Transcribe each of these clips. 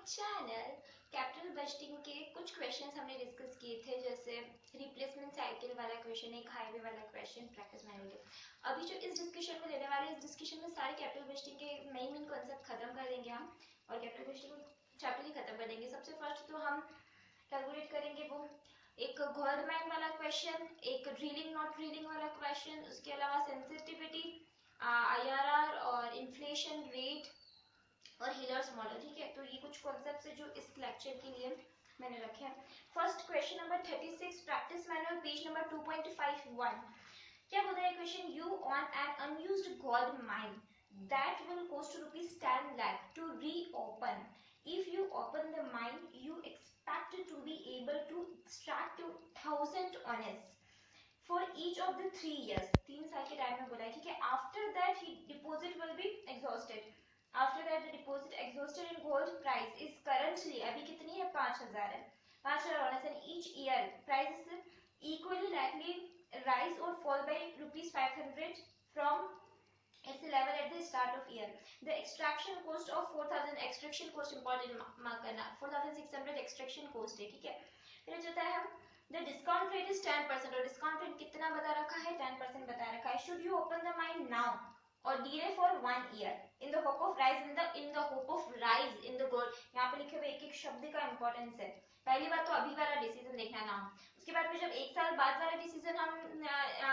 Channel. Capital budgeting के कुछ questions हमने डिस्कस किए थे, जैसे रिप्लेसमेंट साइकिल वाला क्वेश्चन, एक हाईवे वाला क्वेश्चन, प्रैक्टिस मैनुअल के। अभी जो इस डिस्कशन में लेने वाले, इस डिस्कशन में सारे कैपिटल बजटिंग के मेन कॉन्सेप्ट खत्म कर देंगे हम, और कैपिटल बजटिंग चैप्टर ही खत्म कर देंगे। सबसे फर्स्ट तो हम कैलकुलेट करेंगे वो एक गोल्ड माइन वाला क्वेश्चन, एक ड्रिलिंग नॉट ड्रिलिंग वाला क्वेश्चन, उसके अलावा सेंसिटिविटी, IRR और इन्फ्लेशन रेट और हिलर्स मॉडल। ठीक है, तो ये कुछ कॉन्सेप्ट्स है जो इस लेक्चर के लिए मैंने रखे हैं। First question number 36, practice manual, page number 2.51। क्या बोल रहा है question? You on an unused gold mine that will cost rupees 10 lakh to reopen. If you open the mine, you expect to be able to extract 1000 ounces for each of the 3 years. 3 साल के time में बोला है, ठीक है। After that, he deposit will be exhausted. After that, the deposit exhausted in gold price is currently, अभी कितनी है? 5000 है। 5000 ounces, and each year price is equally likely rise or fall by rupees 500 from its level at the start of year. The extraction cost of 4000, extraction cost important mark करना, 4600 extraction cost है, ठीक है। फिर जो है the discount rate is 10%, और discount rate कितना बता रखा है? 10% बता रखा है। Should you open the mine now or delay for 1 year in the hope of rise in the gold? यहाँ पे लिखे हुए एक एक शब्द का इंपॉर्टेंस है। पहली बात तो अभी वाला डिसीजन देखना ना, उसके बाद में जब 1 साल बाद वाला डिसीजन हम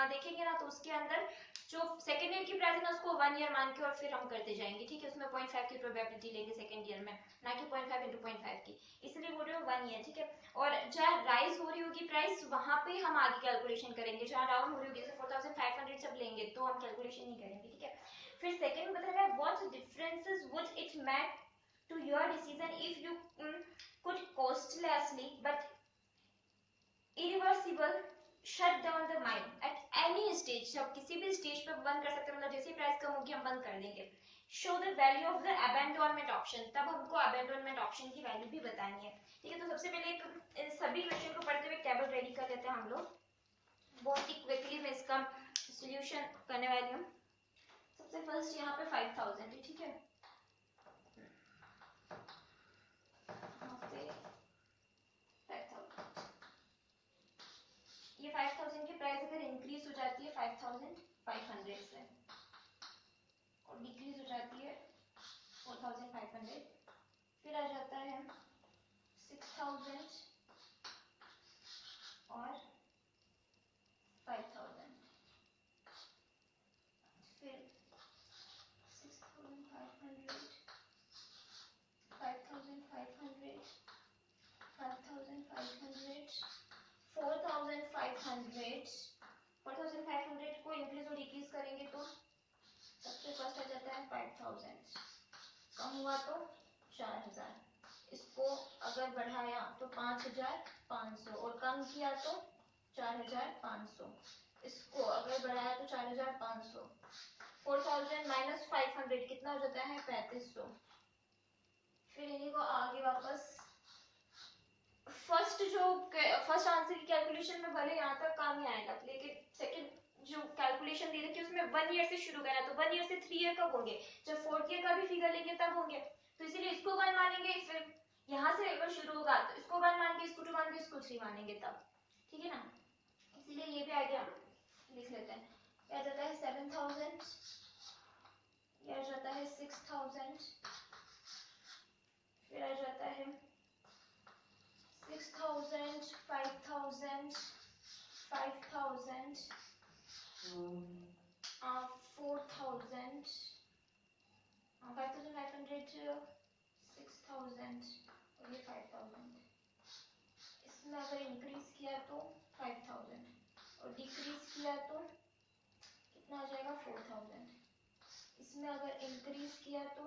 देखेंगे ना, तो उसके अंदर जो सेकंड ईयर की प्राइस है ना, उसको 1 ईयर मान के और फिर हम करते जाएंगे, ठीक है। उसमें 0.5 की प्रोबेबिलिटी लेंगे सेकंड ईयर में, ना कि 0.5 into 0.5 की, इसलिए बोल रहे हो 1 ईयर, ठीक है। और जहाँ राइज हो रही होगी प्राइस, वहां पे हम आगे कैलकुलेशन करेंगे। जहाँ डाउन हो रही होगी, जैसे 4500 सब लेंगे, तो हम कैलकुलेशन नहीं करेंगे, ठीक है। फिर सेकंड बता रहा है what differences would it make to your decision if you could costlessly but irreversible shut down the mine at any stage. जब किसी भी स्टेज पे बंद कर सकते हैं, मतलब जैसे प्राइस कम होगी हम बंद कर देंगे। Show the value of the abandonment option, तब हमको अबैंडोनमेंट ऑप्शन की वैल्यू भी बतानी है, ठीक है। तो सबसे पहले इन सभी क्वेश्चन को पढ़ते हुए टेबल रेडी कर लेते हैं हम लोग। बहुत ही क्विकली मैं इसका सोल्यूशन करने वाली हूँ। सबसे फर्स्ट यहाँ पे 5000 है, ठीक है। ये 5000 की प्राइस अगर इंक्रीज हो जाती है 5500 से और डिक्रीज हो जाती है 4500, फिर आ जाता है 6000 और 5000, फिर 6500, 5500, 5500, 4500। 4500 को इंक्रीज और डिक्रीज करेंगे तो सबसे फर्स्ट आ जाता है 5000, कम हुआ तो 4000, इसको अगर बढ़ाया तो 5500 और कम किया तो 4500, इसको अगर बढ़ाया तो 4500। 4000 माइनस 500 कितना हो जाता है? 3500। फिर इन्हीं को आगे वापस फर्स्ट आंसर की कैलकुलेशन में भले यहाँ तक काम ही आएगा, लेकिन सेकंड जो कैलकुलेशन दे रखी है उसमें 1 ईयर से शुरू करना, तो 1 ईयर से 3 ईयर कब होंगे? जब 4th ईयर का भी फिगर लेंगे तब होंगे, तो इसीलिए इसको 1 मानेंगे। फिर यहाँ से अगर शुरू होगा तो इसको 1 मान के, इसको 2 मान के, इसको 3 मानेंगे तब, ठीक है ना। इसीलिए ये भी आइडिया लिख लेते हैं। यह आ जाता है 7000, यह आ जाता है 6000, फिर आ जाता है 6000, 5000, 5000, 4000, 5500, 6000 और ये 5000। इसमें अगर इंक्रीज किया तो 5000 और डिक्रीज किया तो कितना आ जाएगा? 4000। इसमें अगर इंक्रीज किया तो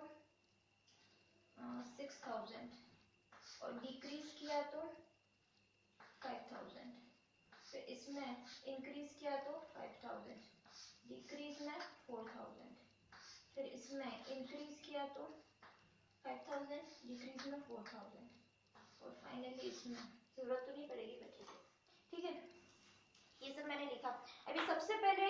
6000 और डिक्रीज किया तो 5000। फिर इसमें इंक्रीज किया तो 5000, डिक्रीज में 4000, फिर इसमें इंक्रीज किया तो 5000, डिक्रीज में 4000, और फाइनली इसमें जरूरत तो नहीं पड़ेगी बच्चे को, ठीक है। ये सब मैंने लिखा। अभी सबसे पहले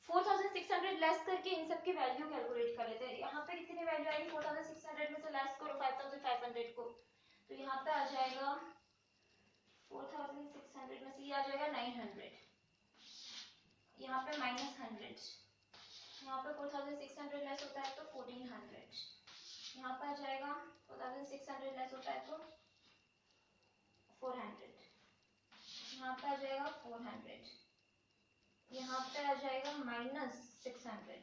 4600 लेस करके इन सब की वैल्यू कैलकुलेट कर लेते हैं। यहाँ पे कितनी वैल्यू आएगी? 4600 में से लेस करो 5500, 4600 को, तो यहाँ पे आ जाएगा 4600 में से ये आ जाएगा 900, यहाँ पे -100, यहाँ पे 4600 लेस होता है तो 1400, यहाँ पे आ जाएगा 4600 लेस होता है तो 400, यहाँ पे आ जाएगा 400, यहाँ पे आ जाएगा -600,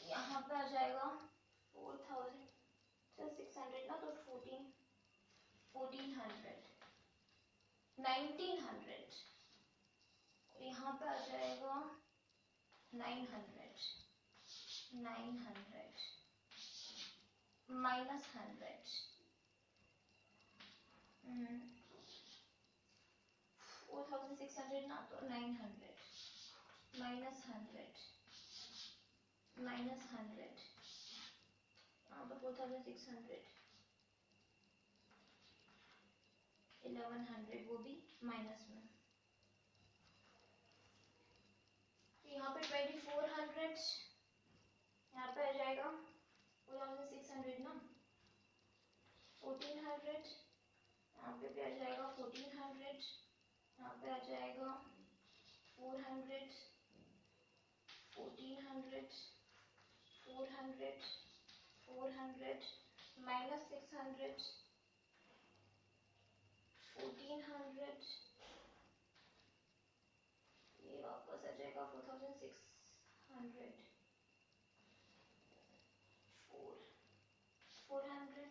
यहाँ पे आ जाएगा 4600 ना तो 1400, 1900, यहाँ पे आ जाएगा 900, 900 -100, 4600 ना तो 900 -100 -100, यहाँ पे 4600 1100 वो भी माइनस में, यहाँ पे 2400, यहाँ पे आ जाएगा 4600 ना 1400, यहाँ पे भी आ जाएगा 1400, यहाँ पे आ जाएगा 400 1400 400 400 -600 1400, ये वापस आ जाएगा 4600 400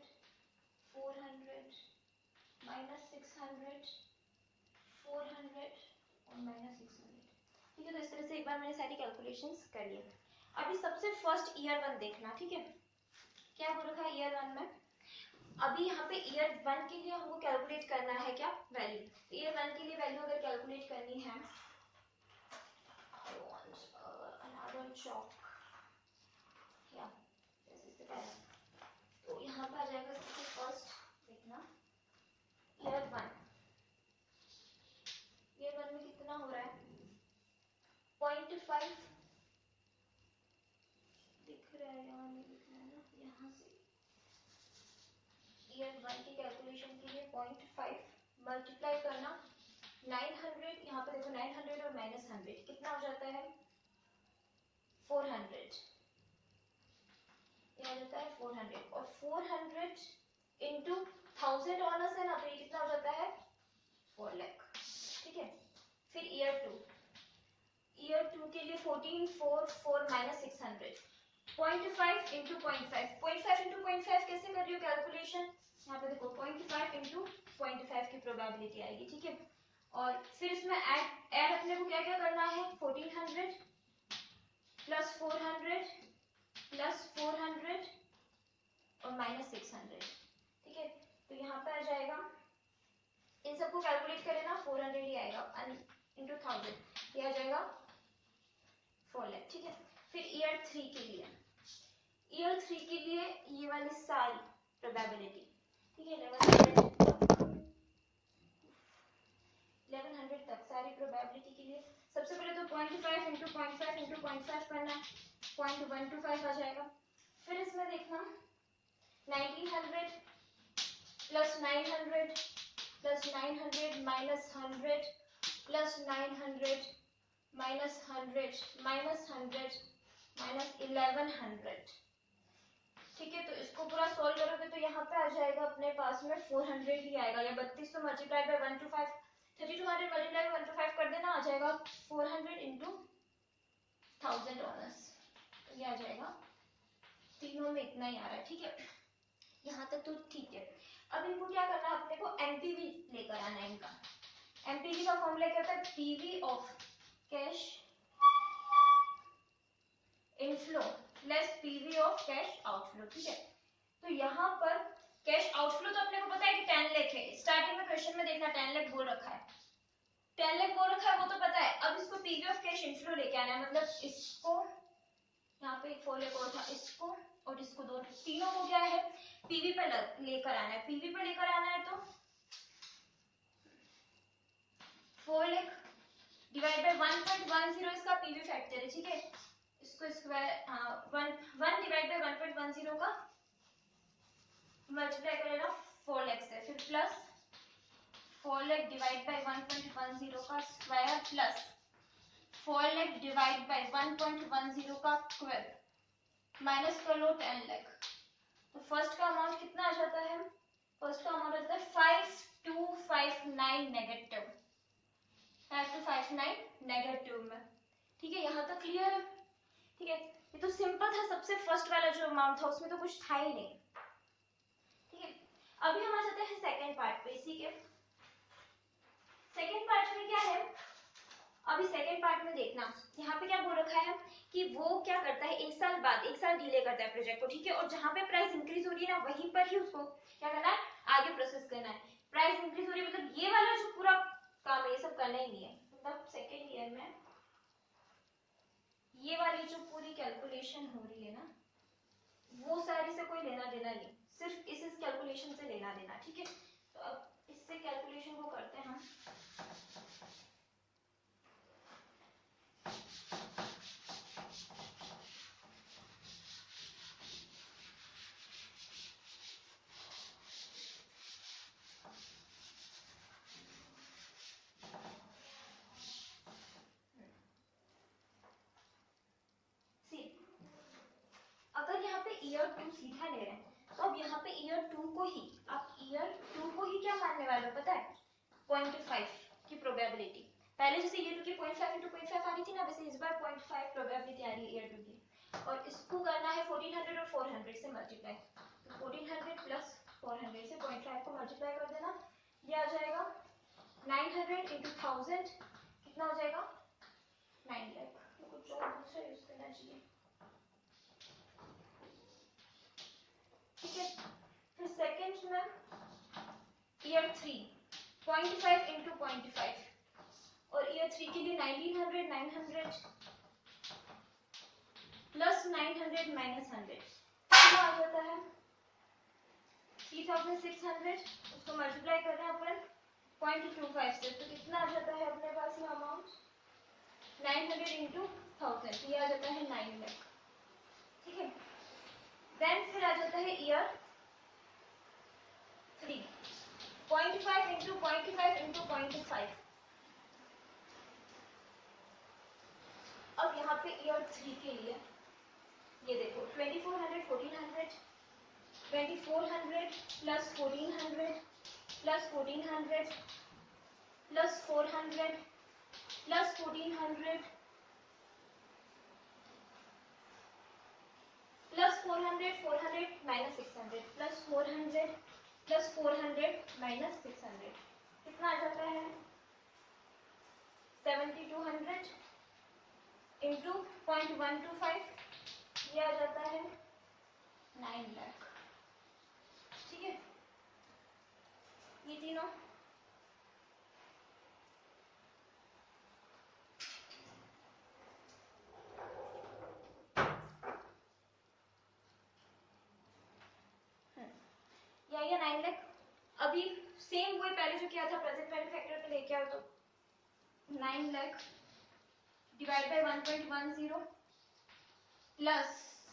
400 -600 400 और -600। ठीक है, तो इस तरह से एक बार मैंने सारी कैलकुलेशंस कर ली। अभी सबसे फर्स्ट ईयर 1 देखना, ठीक है, क्या हो रखा है ईयर 1 में। अभी यहाँ पे ईयर 1 के लिए हमको कैलकुलेट करना है क्या, वैल्यू। ईयर 1 के लिए वैल्यू अगर कैलकुलेट करनी है, चौक या जैसे पहले, तो यहाँ पे आ जाएगा सबसे फर्स्ट देखना ईयर 1। ईयर 1 में कितना हो रहा है 0.5 दिख रहा है, यहाँ नहीं दिख रहा है ना, यहाँ से ईयर 1 की कैलकुलेशन के लिए 0.5 मल्टीप्लाई करना 900, यहाँ पे देखो 900 और -100 कितना हो जाता है 400, ये आ जाता है 400, और 400 इंटू 1000 ऑनर्स है ना, तो ये कितना हो जाता है 4 लाख। ठीक है, फिर ईयर 2 के लिए 1444 -600, 0.5 इंटू 0.5, 0.5 इंटू 0.5 कैसे कर रही हो कैलकुलेशन, यहाँ पे देखो 0.5 इंटू 0.5 की प्रोबेबिलिटी आएगी। ठीक है, और फिर इसमें ऐड अपने को क्या क्या करना है 1400 प्लस 400 प्लस 400 और -600। ठीक है, तो यहाँ पे आ जाएगा, इन सबको कैलकुलेट करें ना 400 ही आएगा इंटू 1000, ये आ जाएगा 4 लाख। ठीक है, फिर ईयर 3 के लिए, ईयर 3 के लिए ये वाली सारी प्रोबेबिलिटी, ठीक है 1100 तक सारी प्रोबेबिलिटी के लिए सबसे पहले तो 0.5 इंटू 0.5 इंटू 0.5 करना है, 0.125 आ जाएगा। फिर इसमें देखना 1900 plus 900 plus 900 minus 100 plus 900 minus 100 minus 100 minus 1100। ठीक है, तो इसको पूरा सॉल्व करोगे तो यहाँ पे आ जाएगा अपने पास में 400 ही आएगा, या 32 तो मल्टीप्लाई बाय 125, 3200 मल्टीप्लाई 125 कर देना, आ जाएगा 400 इंटू 1000 ऑनर्स, ये आ जाएगा, तीनों में इतना ही आ रहा है। ठीक है, यहाँ तक तो ठीक है। अब इनको क्या करना है, अपने को एमपीवी लेकर आना है इनका। एमपीवी का फॉर्मूला क्या होता है, PV of cash inflow less PV of cash outflow. ठीक है, तो यहाँ पर कैश आउटफ्लो तो अपने को पता है कि 10 लाख है, स्टार्टिंग में क्वेश्चन में देखना 10 लाख बोल रखा है, 10 लाख बोल रखा है वो तो पता है। अब इसको पीवी ऑफ कैश इनफ्लो लेके आना है, मतलब इसको यहाँ पे 4 लाख और था, इसको और इसको, दो तीनों को क्या है पीवी पे लेकर आना है। पीवी पे लेकर आना है तो 4 लाख डिवाइड बाय 1.10 इसका पीवी फैक्टर है। ठीक है, इसको स्क्वायर 1 डिवाइड बाय 1.10 का मल्टीप्लाई करेगा 4 लाख से, फिर प्लस 4 लाख डिवाइड बाय 1.10 का square plus 4 lakh divide by 1.10 का स्क्वायर माइनस कर लो 10 लाख। तो फर्स्ट का अमाउंट कितना आ जाता है? फर्स्ट का अमाउंट आता है 5259 नेगेटिव, 5259 नेगेटिव में। ठीक है, यहाँ तक क्लियर है? ठीक है, ये तो सिंपल था, सबसे फर्स्ट वाला जो अमाउंट था उसमें तो कुछ था ही नहीं। ठीक है, अभी हम आ जाते हैं सेकंड पार्ट पे। इसी के सेकंड पार्ट में क्या है, अभी सेकंड पार्ट में देखना, यहाँ पे क्या बोल रखा है कि वो क्या करता है, एक साल बाद, एक साल डिले करता है प्रोजेक्ट को। ठीक है, और जहाँ पे प्राइस इंक्रीज हो रही है ना, वहीं पर ही उसको क्या करना है, आगे प्रोसेस करना है। प्राइस इंक्रीज हो रही है मतलब ये वाला जो पूरा काम है ये सब करना ही नहीं है, मतलब सेकेंड ईयर में ये वाली जो पूरी कैलकुलेशन हो रही है ना, वो सारी से कोई लेना देना नहीं, सिर्फ इस कैलकुलेशन से लेना देना। ठीक है, तो अब इससे कैलकुलेशन को करते हैं हम। अगर यहाँ पे ईयर 2 सीधा ले रहे हैं तो अब यहाँ पे ईयर 2 को ही, आप ईयर 2 को ही क्या मानने वाले हो पता है, 0.5 की प्रोबेबिलिटी। पहले जैसे ईयर 2 की 0.5 into 0.5 आ रही थी ना, वैसे इस बार 0.5 प्रोबेबिलिटी आ रही है ईयर 2 की, और इसको करना है 1400 और 400 से मल्टीप्लाई। तो 1400 प्लस 400 से 0.5 को मल्टीप्लाई कर देना, ये आ जाएगा 900 into 1000, कितना हो जाएगा 9 लाख। तो कुछ और दूसरा यूज करना चाहिए। ठीक है, फिर सेकंड में ईयर 3 0.5 into 0.5, और ईयर 3 के लिए 1900 900 प्लस 900 माइनस 100 कितना आ जाता है 3600। उसको मल्टीप्लाई कर रहे हैं अपन 0.25 से, तो कितना आ जाता है अपने पास में अमाउंट 900 into 1000, ये आ जाता है 9 लाख। ठीक है, देन फिर आ जाता है ईयर 3 0.5 into 0.5 into 0.5। अब यहाँ पे ईयर 3 के लिए ये देखो 2400 1400 2400 plus 1400 plus 1400 plus 400 plus 1400 plus 400 400 minus 600 plus 400 plus 400 minus 600, कितना आ जाता है 7200 इंटू 0.125, ये आ जाता है 9 लाख। ठीक है, ये तीनों या ये 9 लाख। अभी सेम वही पहले जो किया था, प्रेजेंट वैल्यू फैक्टर पे लेके आओ, तो 9 lakh divide by 1.10 plus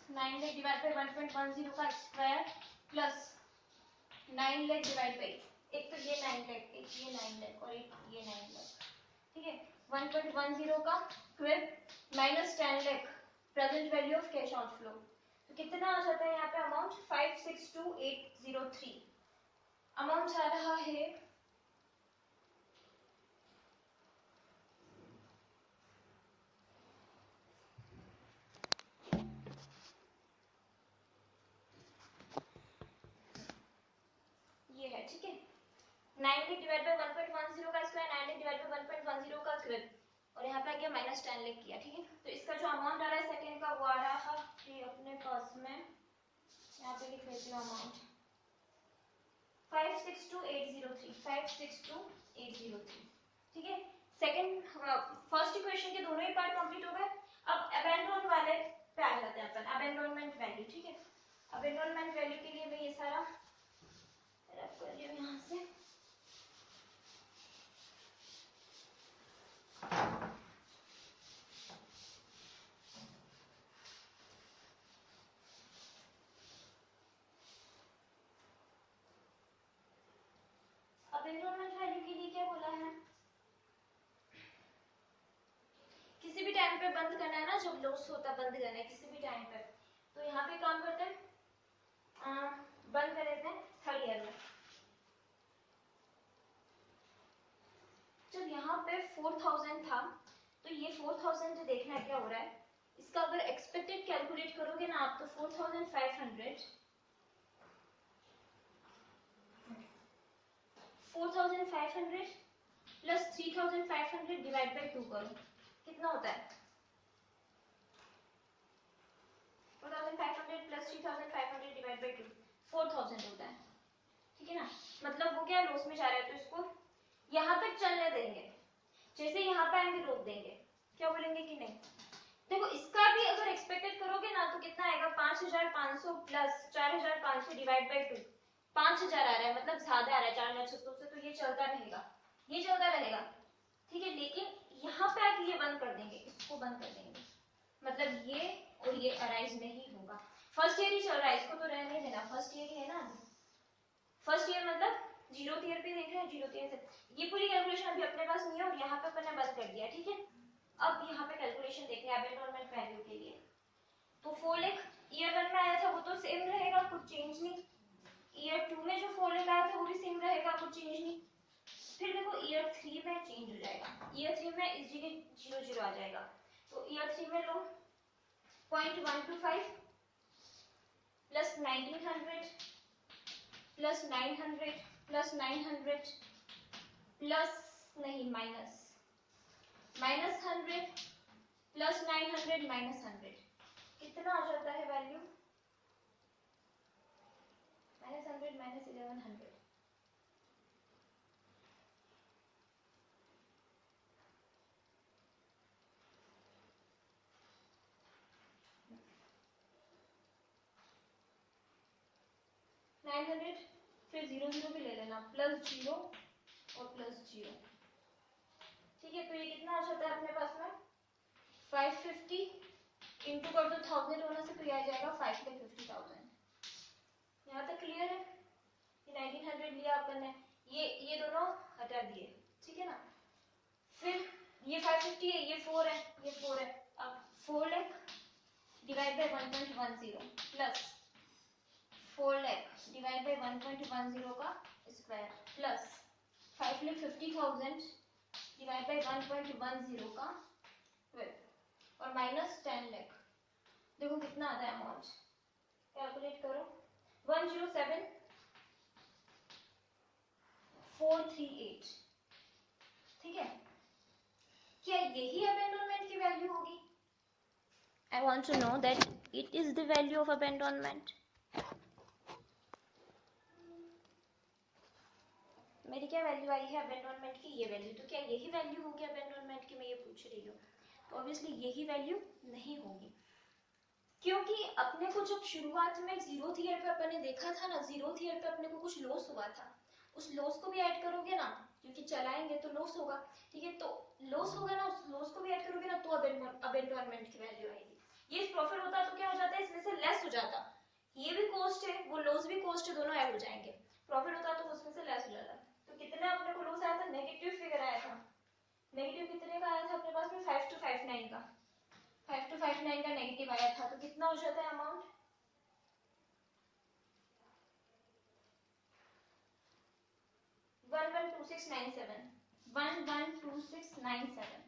9 lakh divide by 1.10 का square plus 9 lakh divide by, एक तो ये 9 लाख, एक ये 9 लाख और एक ये 9 लाख। ठीक है, 1.10 का square minus 10 lakh present value of cash outflow, तो कितना आ जाता है यहाँ पे अमाउंट 562803। अमाउंट आ रहा है ये है। ठीक है, 9 लाख डिवाइड बाय 1.10 का स्क्वायर, 9 लाख डिवाइड बाय 1.10 का स्क्वायर, और यहाँ पे आ गया माइनस 10 लाख किया। ठीक है, तो इसका जो अमाउंट आ रहा है सेकंड का वो आ रहा है अपने पास में, यहाँ पे लिख लेती हूँ अमाउंट 562803, 562803। ठीक है, सेकंड फर्स्ट इक्वेशन के दोनों ही पार्ट कंप्लीट हो गए। अब अबेंडोन वाले पे आ जाते हैं अपन, अबेंडोनमेंट वैल्यू। ठीक है, अबेंडोनमेंट वैल्यू के लिए मैं ये सारा रख कर रही हूँ यहाँ से। एनरोलमेंट वैल्यू के लिए क्या बोला है, किसी भी टाइम पे बंद करना है ना, जब लॉस होता बंद करना है किसी भी टाइम पे, तो यहाँ पे काम करते हैं बंद कर देते हैं थर्ड ईयर में। जब यहाँ पे 4000 था तो ये 4000 जो देखना है क्या हो रहा है, इसका अगर एक्सपेक्टेड कैलकुलेट करोगे ना आप तो 4500 प्लस 3500 डिवाइड बाई 2 करो, कितना होता है 4500 प्लस 3500 डिवाइड बाई 2 4000 होता है, ठीक है ना। मतलब वो क्या लॉस में जा रहा है तो इसको यहाँ तक चलने देंगे, जैसे यहाँ पे आएंगे रोक देंगे, क्या बोलेंगे कि नहीं। देखो इसका भी अगर एक्सपेक्टेड करोगे ना तो कितना आएगा 5500 प्लस 4500 डिवाइड बाई 2, 5000 आ रहा है, मतलब ज्यादा आ रहा है 4600 से, तो ये चलता रहेगा, ये चलता रहेगा, ठीक है। लेकिन यहाँ पे आके ये बंद कर देंगे, इसको बंद कर देंगे, मतलब ये और ये अराइज नहीं होगा। फर्स्ट ईयर ही चल रहा है, इसको तो रहने देना, फर्स्ट ईयर ही है ना, फर्स्ट ईयर मतलब जीरो ईयर पे देख रहे हैं, जीरो ईयर से ये पूरी कैलकुलेशन अभी अपने पास नहीं है और यहाँ पे अपन ने बंद कर दिया, ठीक है। अब यहाँ पे कैलकुलेशन देख रहे हैं एबेंडोनमेंट वैल्यू के लिए, तो 4 लाख ईयर 1 में आया था वो तो सेम रहेगा, कुछ चेंज नहीं। ईयर 2 में जो 4 लाख आया था वो भी सेम रहेगा, कुछ चेंज नहीं। फिर देखो ईयर 3 में चेंज हो जाएगा, ईयर 3 में इस जगह 0 0 आ जाएगा, तो ईयर 3 में लो 0.125 प्लस 1900 प्लस 900 प्लस 900 प्लस नहीं माइनस 100 प्लस 900 माइनस 100, कितना आ जाता है वैल्यू -100 माइनस 1100, फिर 0 0 भी ले लेना, प्लस 0 और प्लस 0, ठीक है। तो ये कितना आ जाता है अपने पास में 550 इंटू कर दो 1000 होने से, तो ये आ जाएगा 5,50,000। यहाँ तक क्लियर है, ये 1900 लिया अपन ने, ये दोनों हटा दिए, ठीक है ना। फिर ये 550 है, ये 4 है, ये 4 है, अब 4 lakh divide by 1.10 plus 4 lakh divide by 1.10 का स्क्वायर प्लस 5,50,000 डिवाइड बाय 1.10 का 12 और माइनस 10 लाख। देखो कितना आता है अमाउंट, कैलकुलेट करो 107,438, ठीक है। क्या यही अबेंडोनमेंट की वैल्यू होगी? I want to know that it is the value of abandonment. मेरी क्या वैल्यू आई है अबेंडोनमेंट की, ये वैल्यू, तो क्या यही वैल्यू होगी अबेंडोनमेंट की, मैं ये पूछ रही हूँ। तो ऑब्वियसली यही वैल्यू नहीं होगी, क्योंकि अपने को जब शुरुआत में 0th ईयर पे अपन ने देखा था ना, 0th ईयर पे अपने को कुछ लॉस हुआ था, उस लॉस को भी ऐड करोगे ना, क्योंकि चलाएंगे तो लॉस होगा, ठीक है। तो लॉस होगा ना, उस लॉस को भी ऐड करोगे ना तो अबेंडोनमेंट की वैल्यू आएगी। ये प्रॉफिट होता तो क्या हो जाता है, इसमें से लेस हो जाता, ये भी कॉस्ट है वो लॉस भी कॉस्ट है, दोनों ऐड हो जाएंगे। प्रॉफिट होता तो उसमें से लेस हो जाता, तो कितना अपने को लॉस आया था, नेगेटिव फिगर आया था, नेगेटिव कितने का आया था अपने पास में 5259 का, 5259 का नेगेटिव आया था, तो कितना हो जाता है अमाउंट 112697, 112697,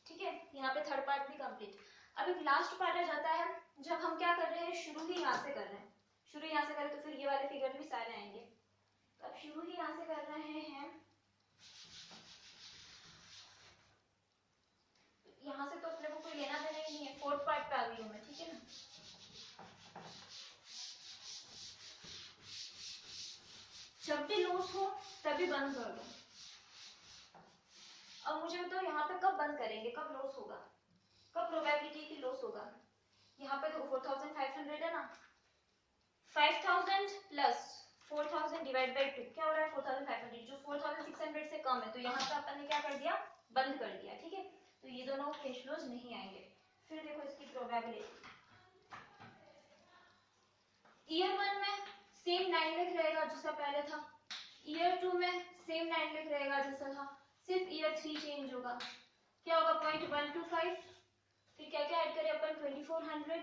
ठीक है। यहाँ पे थर्ड पार्ट भी कंप्लीट। अब एक लास्ट पार्ट आ जाता है, जब हम क्या कर रहे हैं, शुरू ही यहाँ से कर रहे हैं, शुरू यहाँ से करें तो फिर ये वाले फिगर भी सारे आएंगे, तो अब शुरू ही यहाँ से कर रहे हैं, यहाँ से तो अपने को कोई लेना देना ही नहीं है, फोर्थ पार्ट पे आ गई हूँ मैं, ठीक है ना। जब भी लॉस हो तभी बंद कर दो। अब मुझे बताओ यहाँ पे कब बंद करेंगे, कब लॉस होगा, कब प्रोबेबिलिटी की लॉस होगा। यहाँ पे देखो 4500 है ना, 5000 प्लस 4000 डिवाइड बाई 2 क्या हो रहा है 4500, जो 4600 से कम है, तो यहाँ पे अपन ने क्या कर दिया, बंद कर दिया, ठीक है। तो ये दोनों कैश फ्लोज नहीं आएंगे। फिर देखो इसकी प्रोबेबिलिटी, ईयर 1 में सेम 9 लाख रहेगा जैसा पहले था, ईयर 2 में सेम 9 लाख रहेगा जैसा था, सिर्फ ईयर 3 चेंज होगा। क्या होगा 0.125, फिर क्या क्या ऐड करें अपन 2400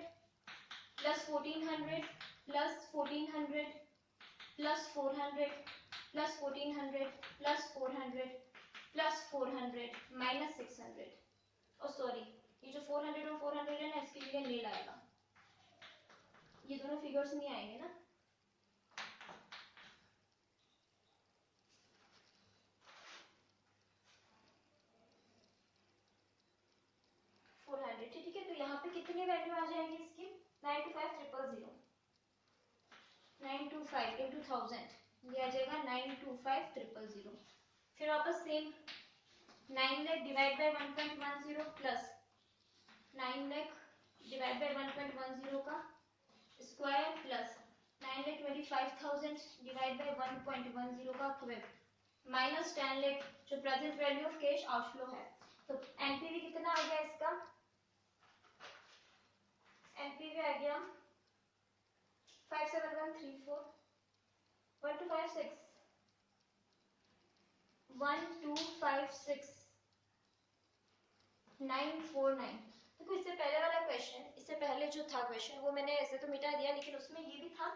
plus 1400 plus 1400 plus 400 plus 1400 plus 400 plus 400 minus 600। और सॉरी ये जो 400 और 400 है ना इसके लिए नील आएगा, ये दोनों फिगर्स नहीं आएंगे ना। ठीक है, तो यहाँ पे कितनी वैल्यू आ जाएगी इसकी 925000, 925 इंटू 1000 ये आ जाएगा 925000। फिर वापस same 9 lakh divide by 1.10 plus 9 lakh divide by 1.10 का स्क्वायर प्लस 9,25,000 डिवाइड बाय 1.10 का क्यूब माइनस 10 लाख जो present value of cash outflow है। तो एनपीवी कितना आ गया इसका, एनपीवी आ गया 57134 1256 1256 949। देखो इससे पहले वाला क्वेश्चन, इससे पहले जो था क्वेश्चन वो मैंने ऐसे तो मिटा दिया, लेकिन उसमें ये भी था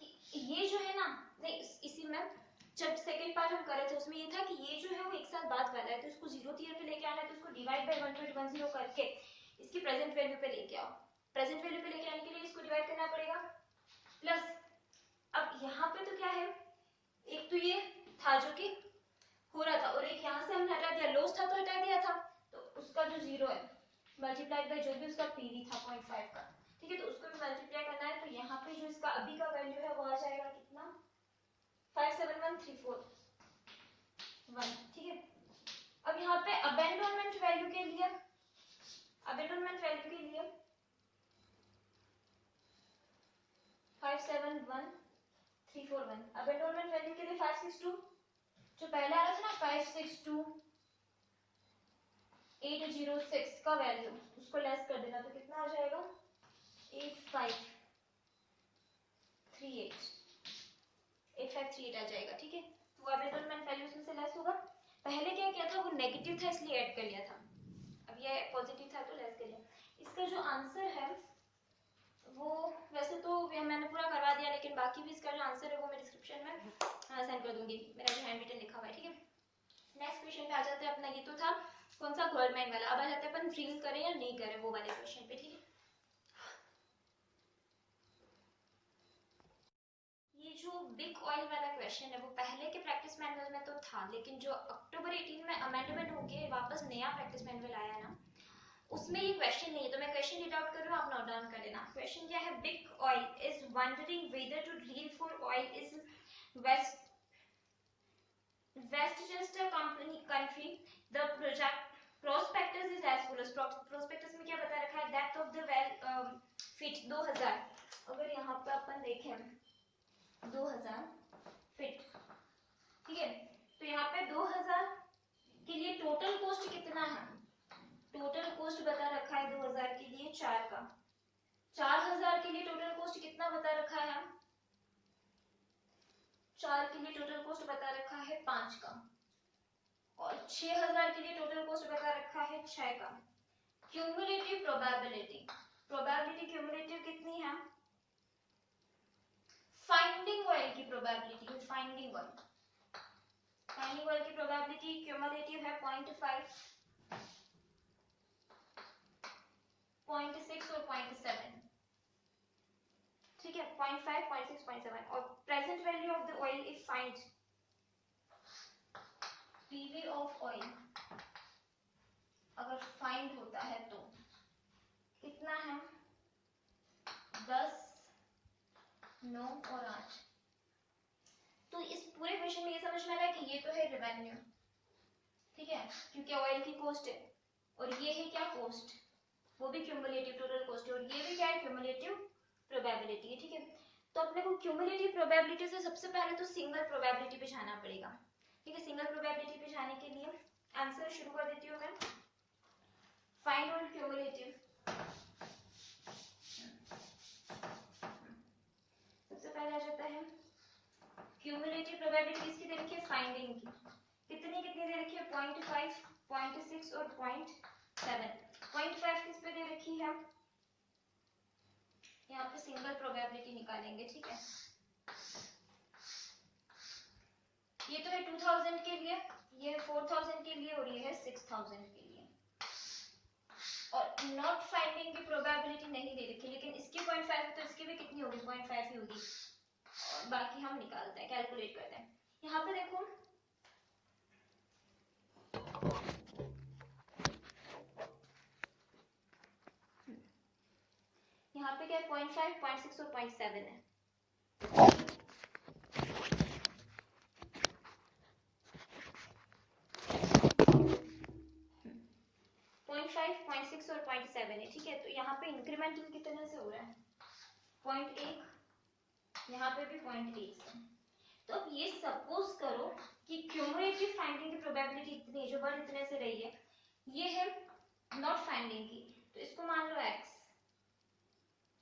कि ये जो है ना, नहीं इसी में जब सेकंड पार्ट हम कर रहे थे उसमें ये था कि ये जो है वो एक साल बाद वाला है, तो इसको 0th ईयर पे लेके आना है, तो इसको डिवाइड बाय 1.10 करके इसकी प्रेजेंट वैल्यू पे लेके आओ। प्रेजेंट वैल्यू पे लेके आने के लिए इसको डिवाइड करना पड़ेगा प्लस, अब यहाँ पे तो क्या है, एक तो ये था जो कि हो रहा था और एक यहाँ से हमने हटा दिया, लॉस था तो हटा दिया था, तो उसका जो 0 है मल्टीप्लाइड बाय जो भी उसका पीवी था 0.5 का, ठीक है, तो उसको भी मल्टीप्लाई करना है, तो यहाँ पे जो इसका अभी का वैल्यू है वो आ जाएगा कितना 57134 ठीक है। अब यहाँ पे अबेंडोनमेंट वैल्यू के लिए, अबेंडोनमेंट वैल्यू के लिए 571341, अबेंडोनमेंट वैल्यू के लिए 562 जो पहले आ रहा था ना 562806 का वैल्यू उसको लेस कर देना, तो कितना आ जाएगा 8538 आ जाएगा, ठीक है। वो अबेंडोनमेंट वैल्यू उसमें से लेस होगा, पहले क्या किया था वो नेगेटिव था इसलिए ऐड कर लिया था, अब ये पॉजिटिव था तो लेस कर लिया। इसका जो आंसर है वो वैसे तो मैंने पूरा करवा दिया, लेकिन बाकी भी इसका जो आंसर है वो मैं डिस्क्रिप्शन में सेंड कर दूंगी, मेरा जो हैंड रिटन लिखा हुआ है, ठीक है। नेक्स्ट क्वेश्चन पे आ जाते हैं अपना, ये तो था कौन सा गोल्ड माइन वाला, अब आ जाते हैं अपन फ्रीज करें या नहीं करें वो वाले क्वेश्चन पे, ठीक है। ये जो बिग ऑयल वाला क्वेश्चन है वो पहले के प्रैक्टिस मैनुअल में तो था, लेकिन जो अक्टूबर 18 में अमेंडमेंट होके वापस नया प्रैक्टिस मैनुअल आया ना उसमें ये क्वेश्चन नहीं है, तो मैं क्वेश्चन रीड आउट कर रही हूँ, आप नोट डाउन कर लेना। क्वेश्चन क्या है, big oil is wondering whether to drill for oil is Westchester country the project prospectus is as follows. Prospectus में क्या बता रखा है, depth of the well feet 2000, अगर यहाँ पे अपन देखें 2000 फीट, ठीक है, तो यहाँ पे 2000 के लिए टोटल कॉस्ट कितना है, टोटल कॉस्ट बता रखा है 2000 के लिए 4 का, 4000 के लिए टोटल कॉस्ट कितना बता रखा है, 4 के लिए टोटल कॉस्ट बता रखा है 5 का, और 6000 के लिए टोटल कॉस्ट बता रखा है 6 का। क्यूमुलेटिव प्रोबेबिलिटी, प्रोबेबिलिटी क्यूमुलेटिव कितनी है, फाइंडिंग ऑयल की प्रोबेबिलिटी, फाइंडिंग ऑयल की प्रोबेबिलिटी क्यूमुलेटिव है 0.5, 0.6 और 0.7, ठीक है, 0.5, 0.6, 0.7। और present value of the oil if find, PV of oil अगर फाइंड होता है तो कितना है 10, 9 और 8। तो इस पूरे क्वेश्चन में ये समझ में आ रहा है कि ये तो है रेवेन्यू, ठीक है, क्योंकि ऑयल की कॉस्ट है, और ये है क्या कॉस्ट, वो भी क्यूमुलेटिव टोटल कॉस्ट है, और ये भी क्या है क्यूमुलेटिव प्रोबेबिलिटी है, ठीक है। तो अपने को क्यूमुलेटिव प्रोबेबिलिटी से सबसे पहले तो सिंगल प्रोबेबिलिटी पे जाना पड़ेगा, ठीक है। सिंगल प्रोबेबिलिटी पे जाने के लिए आंसर शुरू कर देती हूँ मैं, फाइंड आउट क्यूमुलेटिव, सबसे पहले आ जाता है क्यूमुलेटिव प्रोबेबिलिटी किसकी दे रखी है, फाइंडिंग की। कितनी कितनी दे रखी है, 0.5, 0.6 और 0.7। 0.5 किस पे दे रखी है, यहाँ पे सिंगल प्रोबेबिलिटी निकालेंगे, ठीक है। ये तो है 2000 के लिए, ये 4000 के लिए और ये है 6000 के लिए। और नॉट फाइंडिंग की प्रोबेबिलिटी नहीं दे रखी, लेकिन इसकी 0.5 है तो इसकी भी कितनी होगी, 0.5 ही होगी। और बाकी हम निकालते हैं, कैलकुलेट करते हैं। यहाँ पे देखो यहाँ पे क्या है, 0.5, 0.6 और 0.7 है। 0.5, 0.6 और 0.7 है, ठीक है। तो यहाँ पे इंक्रीमेंटल कितने से हो रहा है, 0.1, यहाँ पे भी 0.1 से। तो अब ये सपोज करो कि क्यूमुलेटिव फाइंडिंग की प्रोबेबिलिटी इतनी, जो बार इतने से रही है, ये है नॉट फाइंडिंग की, तो इसको मान लो x,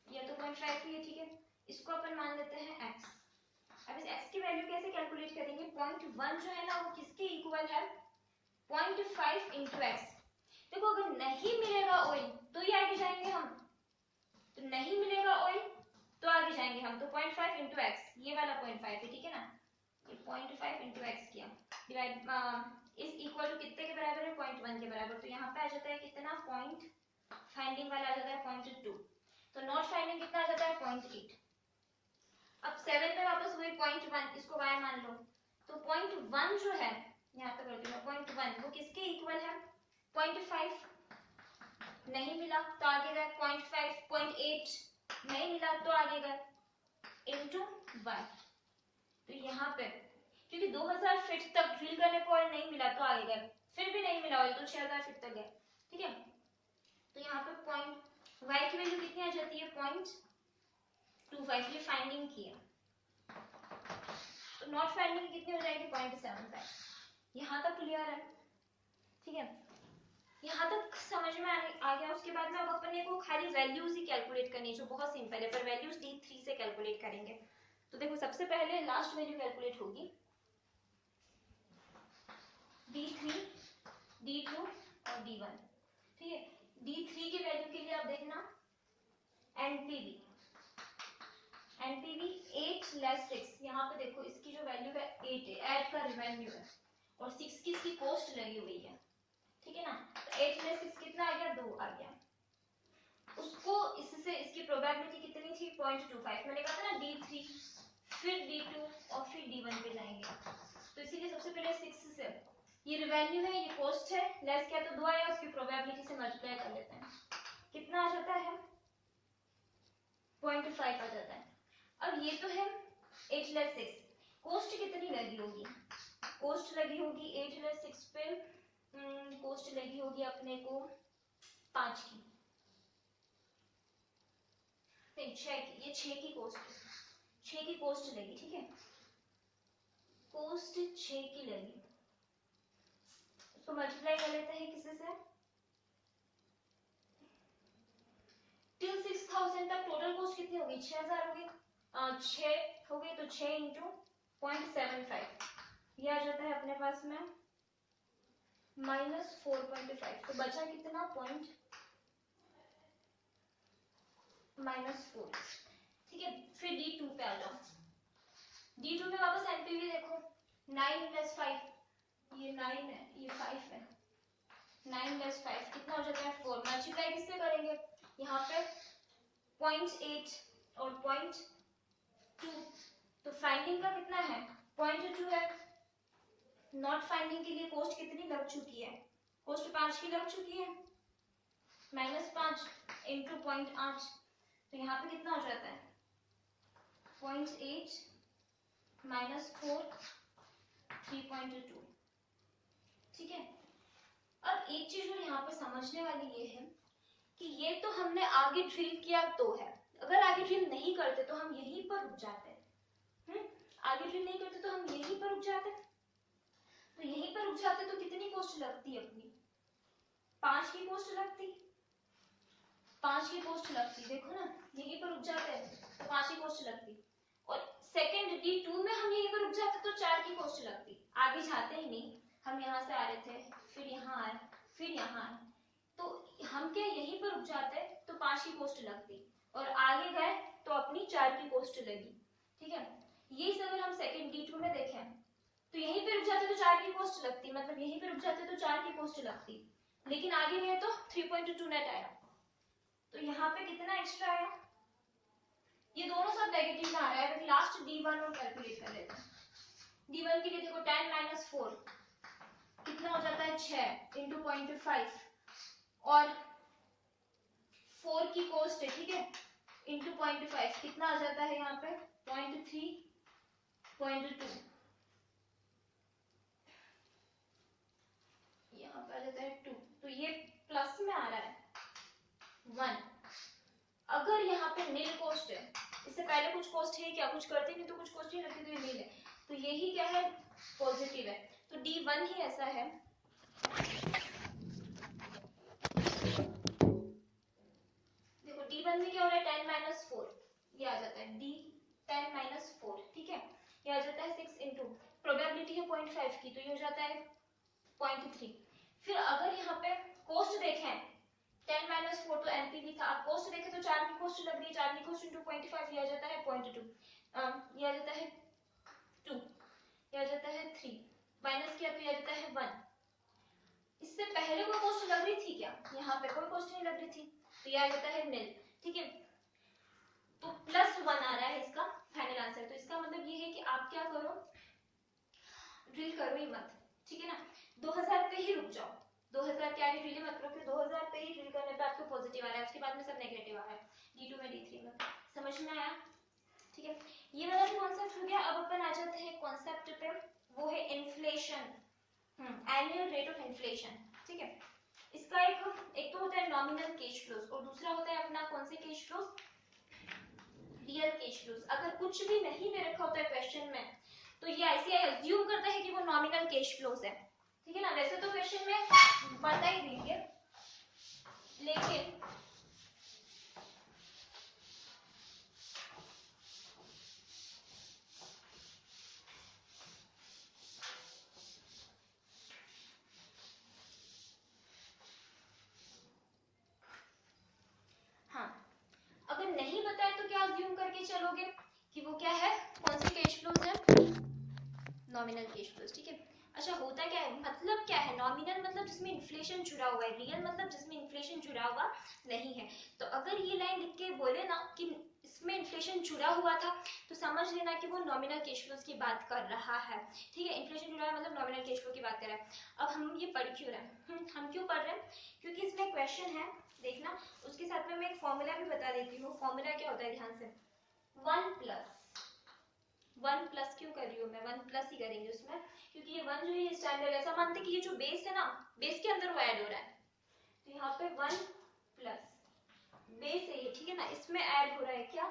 ये तो 0.5 ही है, ठीक है। इसको अपन मान लेते हैं x। अब इस x की वैल्यू कैसे कैलकुलेट करेंगे, 0.1 जो है ना वो किसके इक्वल है, 0.5 इंटू x। देखो अगर नहीं मिलेगा ऑयल तो ही आगे जाएंगे हम, तो नहीं मिलेगा ऑयल तो आगे जाएंगे हम। तो 0.5 इंटू एक्स, ये वाला 0.5 है, ठीक है ना। ये 0.5 इंटू एक्स किया, डिवाइड इज इक्वल टू कितने के बराबर है, 0.1 के बराबर। तो यहाँ पे आ जाता है कितना, पॉइंट फाइंडिंग वाला आ जाता है 0.2, तो नॉट फाइंडिंग कितना आ जाता है 0.8। अब 7 में वापस वही 0.1, इसको y मान लो, तो 0.1 जो है, यहाँ पे करती हूँ 0.1, वो किसके इक्वल है, 0.5। नहीं मिला तो आगे गए 0.5, 0.8 नहीं मिला तो आगे गए इनटू 1। तो यहाँ पे क्योंकि 2000 फीट तक ड्रिल करने को ऑयल नहीं मिला तो आगे गए, फिर भी नहीं मिला ऑयल तो 6000 फीट तक गए, ठीक है। तो यहाँ पे पॉइंट y की वैल्यू कितनी आ जाती है, 0.25, ये फाइंडिंग की है। तो नॉट फाइंडिंग कितनी हो जाएगी, 0.75। यहाँ तक क्लियर है, ठीक है। यहाँ तक समझ में आ गया। उसके बाद में अब अपने को खाली वैल्यूज ही कैलकुलेट करनी है, जो बहुत सिंपल है, पर वैल्यूज D3 से कैलकुलेट करेंगे। तो देखो सबसे पहले लास्ट वैल्यू कैलकुलेट होगी, D3, D2 और D1, ठीक है। D3 की वैल्यू के लिए आप देखना NPV, NPV 8 लेस 6, यहाँ पे देखो इसकी जो वैल्यू है 8 है, ऐड का रिवेन्यू है, और 6 की इसकी कॉस्ट लगी हुई है, ठीक है ना। तो 8 लेस 6 कितना आ गया, 2 आ गया। उसको इससे इसकी प्रोबेबिलिटी कितनी थी, 0.25। मैंने कहा था ना D3 फिर D2 और फिर D1 पे जाएंगे, तो इसीलिए सबसे पहले 6 से, ये रिवेन्यू है, ये कॉस्ट है, लेस क्या तो 2 आया, उसकी प्रोबेबिलिटी से मल्टीप्लाई कर लेते हैं, कितना आ जाता है, 0.5 आ जाता है। अब ये तो है 8 लेस 6, कॉस्ट कितनी लगी होगी, कॉस्ट लगी होगी 8 लेस 6 पे, कॉस्ट लगी होगी अपने को 5 की, नहीं 6 की, ये 6 की कॉस्ट है, 6 की कॉस्ट लगी, ठीक है। कॉस्ट 6 की लगी, उसको मल्टीप्लाई कर लेते हैं किसी से, टिल 6000 तक टोटल कॉस्ट कितनी होगी, 6000 होगी, 6 हो गई, तो 6 इंटू 0.75, ये आ जाता है अपने पास में -4.5। तो बचा कितना, -4, ठीक है। फिर D2 पे आ जाओ, D2 में वापस एनपीवी देखो, 9 प्लस 5, ये 9 है, ये 5 है, 9 प्लस 5 कितना हो जाता है, 4। मल्टीप्लाई किससे करेंगे, यहाँ पे 0.8 और 0.2, तो फाइंडिंग का कितना है, 0.2 है। नॉट फाइंडिंग के लिए कॉस्ट कितनी लग चुकी है, कॉस्ट 5 की लग चुकी है, -5 इंटू 0.8, तो यहाँ पे कितना हो जाता है, 0.8 -4, 3.2, ठीक है। अब एक चीज और यहाँ पे समझने वाली ये है कि ये तो हमने आगे ड्रिल किया तो है, अगर आगे ड्रिल नहीं करते तो हम यहीं पर रुक जाते, आगे ड्रिल नहीं करते तो हम यहीं पर रुक जाते, तो यहीं पर रुक जाते तो कितनी कॉस्ट लगती अपनी, 5 की कॉस्ट लगती, 5 की कॉस्ट लगती, देखो ना यहीं पर रुक जाते हैं तो 5 की कॉस्ट लगती। और सेकंड D2 में हम यहीं पर रुक तो 4 की कॉस्ट लगती, आगे जाते ही नहीं, हम यहाँ से आ रहे थे, फिर यहाँ आए, फिर यहाँ आए, तो हम क्या यहीं पर रुक जाते तो 5 की कॉस्ट लगती, और आगे गए तो अपनी 4 की कॉस्ट लगी, ठीक है। ये अगर हम सेकंड D2 में देखें तो यहीं पे रुक जाते तो 4 की कॉस्ट लगती, मतलब यहीं पे रुक जाते तो 4 की कॉस्ट लगती, लेकिन आगे गए तो 3.2 नेट आया, तो यहाँ पे कितना एक्स्ट्रा आया, ये दोनों सब नेगेटिव में आ रहा है, तो लास्ट D1 और कैलकुलेट कर लेते हैं। D1 के लिए देखो 10 माइनस 4 कितना हो जाता है 6 इंटू 0.5 और 4 की कॉस्ट है, ठीक है, इंटू 0.5 कितना आ जाता है यहाँ पे 0.3 0.2, यहाँ पे आ जाता है 2, तो ये प्लस में आ रहा है 1। अगर यहाँ पे नील कॉस्ट है, इससे पहले कुछ कॉस्ट है क्या, कुछ करते नहीं तो कुछ कॉस्ट नहीं लगती, तो ये नील है, तो यही क्या है पॉजिटिव है, तो D1 ही ऐसा है। देखो D1 में क्या हो रहा है 10 माइनस 4, ये आ जाता है D 10 माइनस 4, ठीक है, ये आ जाता है 6 इंटू प्रोबेबिलिटी है 0.5 की, तो ये हो जाता है 0.3। फिर अगर यहाँ पे कॉस्ट देखें 10 माइनस 4 तो एनपीवी था, अब कॉस्ट देखें तो 4 की कॉस्ट लग रही है, 4 की कॉस्ट इंटू 0.5 ये आ जाता है 0.2, ये आ जाता है 2, ये आ जाता है 3, माइनस किया तो ये आ जाता है 1। इससे पहले कोई कॉस्ट लग रही थी क्या, यहाँ पे कोई कॉस्ट नहीं लग रही थी, तो ये आ जाता है नील, ठीक है, तो +1 आ रहा है इसका फाइनल आंसर। तो इसका मतलब ये है कि आप क्या करो, ड्रिल करो ही मत, ठीक है ना, 2000 पे ही रुक जाओ, 2000 के आगे ड्रिल मत करो, फिर 2000 पे ही ड्रिल करने पे आपको पॉजिटिव आ रहा है, उसके बाद में सब नेगेटिव आ रहा है, D2 में D3 में, समझ में आया, ठीक है। ये वाला भी कॉन्सेप्ट हो गया। अब अपन आ जाते हैं कॉन्सेप्ट पे, वो है inflation, annual rate of inflation, ठीक है। इसका एक तो होता है नॉमिनल कैश फ्लोज और दूसरा होता है अपना कौन से cash flows, real cash flows. अगर कुछ भी नहीं दे रखा होता है क्वेश्चन में तो ये ऐसे अज्यूम करता है कि वो नॉमिनल कैश फ्लोज है, ठीक है ना, वैसे तो क्वेश्चन में बता ही देंगे, लेकिन हाँ, अगर नहीं बताए तो क्या अज्यूम करके चलोगे कि वो क्या है, कौन से कैश फ्लोज है, नॉमिनल कैश फ्लोज, ठीक है। अच्छा होता क्या है, मतलब क्या है, नॉमिनल मतलब जिसमें इन्फ्लेशन जुड़ा हुआ है, रियल मतलब जिसमें इन्फ्लेशन जुड़ा हुआ नहीं है। तो अगर ये लाइन लिख के बोले ना कि इसमें इन्फ्लेशन जुड़ा हुआ था तो समझ लेना कि वो नॉमिनल कैश फ्लोज की बात कर रहा है, ठीक है, इन्फ्लेशन जुड़ा है मतलब नॉमिनल कैश फ्लो की बात कर रहा है। अब हम ये पढ़ क्यों रहे हैं, हम क्यों पढ़ रहे हैं, क्योंकि इसमें क्वेश्चन है, देखना उसके साथ में मैं एक फॉर्मूला भी बता देती हूँ। फॉर्मूला क्या होता है, ध्यान से, 1 प्लस क्यों कर रही हूँ मैं, 1 प्लस ही करेंगे उसमें, क्योंकि ये 1 जो है स्टैंडर्ड, ऐसा मानते कि ये जो बेस है ना, बेस के अंदर वो ऐड हो रहा है, तो यहाँ पे 1 प्लस बेस है ये, ठीक है ना, इसमें ऐड हो रहा है क्या,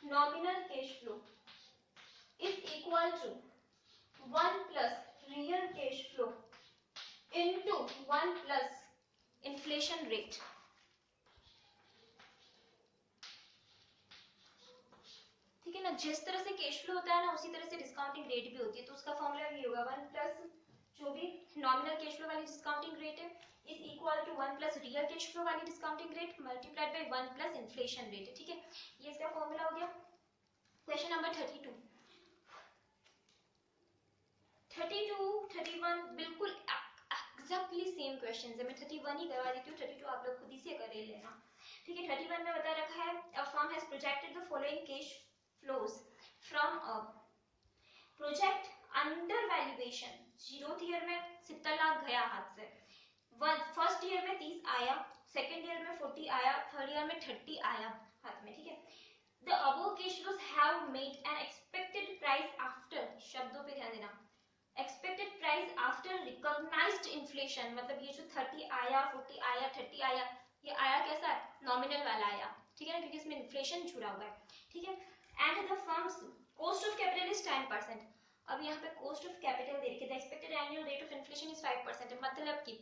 nominal cash flow is equal to 1 plus real cash flow into 1 plus inflation rate, ठीक है ना। जिस तरह से कैश फ्लो होता है ना उसी तरह से डिस्काउंटिंग रेट भी होती है, तो उसका फॉर्मूला भी होगा 1 प्लस जो भी नॉमिनल कैश फ्लो वाली डिस्काउंटिंग रेट है is equal to 1 plus real cash flow वाली discounting rate multiplied by 1 plus inflation rate, ठीक है, ये इसका फॉर्मूला हो गया। क्वेश्चन नंबर 32, 31 बिल्कुल एग्जैक्टली सेम क्वेश्चन है, मैं 31 ही करवा देती हूँ, 32 आप लोग खुद ही से कर लेना, ठीक है। 31 में बता रखा है a firm has projected the following cash flows from a project under valuation, 0th year में 70 लाख गया हाथ से, फर्स्ट ईयर में 30 आया, सेकेंड ईयर में 40 आया, थर्ड ईयर में 30 आया हाथ में, ठीक है। The above cash flows have made an expected price after, शब्दों पे ध्यान देना, expected price after recognized inflation, मतलब ये जो 30 आया, 40 आया, 30 आया, ये आया कैसा है, नॉमिनल वाला आया, ठीक है ना, क्योंकि इसमें इन्फ्लेशन जुड़ा हुआ है, ठीक है। And the firms cost of capital is 10%, अब यहाँ पे कॉस्ट ऑफ कैपिटल दे रखी है, the expected annual rate of inflation is 5%, मतलब कि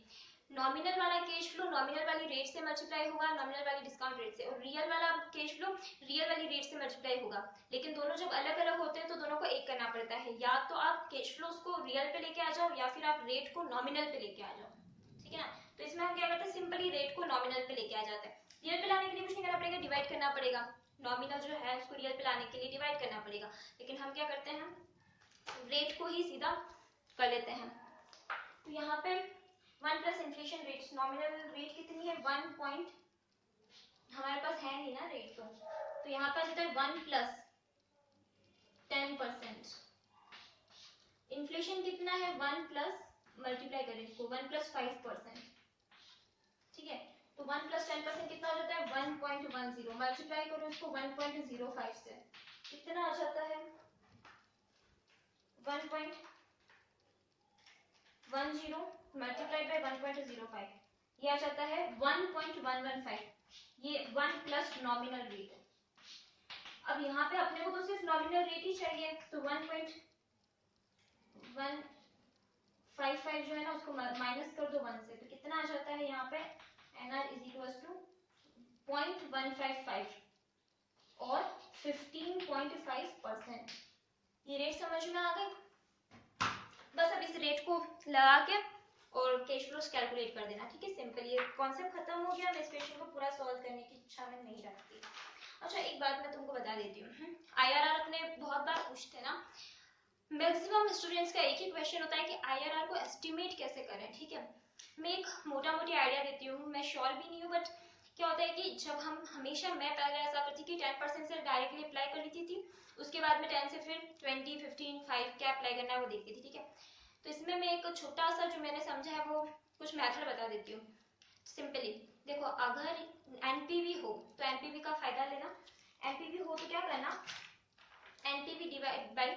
नॉमिनल वाला कैश फ्लो नॉमिनल वाली रेट से मल्टीप्लाई होगा, नॉमिनल वाली डिस्काउंट रेट से, और रियल वाला कैश फ्लो रियल वाली रेट से मल्टीप्लाई होगा, लेकिन दोनों जब अलग अलग होते हैं तो दोनों को एक करना पड़ता है, या तो आप कैश फ्लोज को रियल पे लेके आ जाओ या फिर आप रेट को नॉमिनल पे लेके आ जाओ, ठीक है ना। तो इसमें हम क्या करते हैं, सिंपली रेट को नॉमिनल पे लेके आ जाते हैं। रियल पे लाने के लिए कुछ नहीं करना पड़ेगा, डिवाइड करना पड़ेगा, नॉमिनल जो है उसको रियल पे लाने के लिए डिवाइड करना पड़ेगा। लेकिन हम क्या करते हैं, रेट को ही सीधा कर लेते हैं। तो यहाँ पे 1 plus inflation rate, nominal rate कितनी है 1 पॉइंट, हमारे पास है नहीं ना रेट, तो यहाँ पर आता है 1 प्लस 10%। इन्फ्लेशन कितना है 1 प्लस, मल्टीप्लाई करें इसको 1 प्लस 5%, ठीक है। तो 1 प्लस 10% कितना हो जाता है 1.10, मल्टीप्लाई करो इसको 1.05 से, कितना आ जाता है 1.10 मल्टीप्लाई बाय 1.05, ये आ जाता है 1.115, ये 1 प्लस नॉमिनल रेट है। अब यहाँ पे अपने को तो सिर्फ नॉमिनल रेट ही चाहिए, तो 1.155 जो है ना उसको माइनस कर दो 1 से, तो कितना आ जाता है यहाँ पे NR इज इक्वल टू 0.155 और 15.5%। ये रेट समझ में आ गई। बस अब इस रेट को लगा के और कैश फ्लोस कैलकुलेट कर देना, ठीक है, सिंपल। ये कॉन्सेप्ट खत्म हो गया, मैं इस क्वेश्चन को पूरा सॉल्व करने की इच्छा में नहीं रखती। अच्छा एक बात मैं तुमको बता देती हूँ, IRR अपने बहुत बार पूछते ना, मैक्सिमम स्टूडेंट्स का एक ही क्वेश्चन होता है कि IRR को एस्टिमेट कैसे करें, ठीक है। मैं एक मोटा मोटी आइडिया देती हूँ, मैं श्योर भी नहीं हूँ, बट क्या होता है कि जब हम हमेशा, मैं पहले ऐसा करती थी कि 10% से डायरेक्टली अप्लाई कर लेती थी, उसके बाद में 10 से फिर 20, 15, 5 क्या अप्लाई करना है वो देखती थी, ठीक है। तो इसमें मैं एक छोटा सा जो मैंने समझा है वो कुछ मेथड बता देती हूँ। सिंपली देखो, अगर एनपीवी हो तो एनपीवी का फायदा लेना, एनपीवी हो तो क्या करना, एनपीवी डिवाइड बाय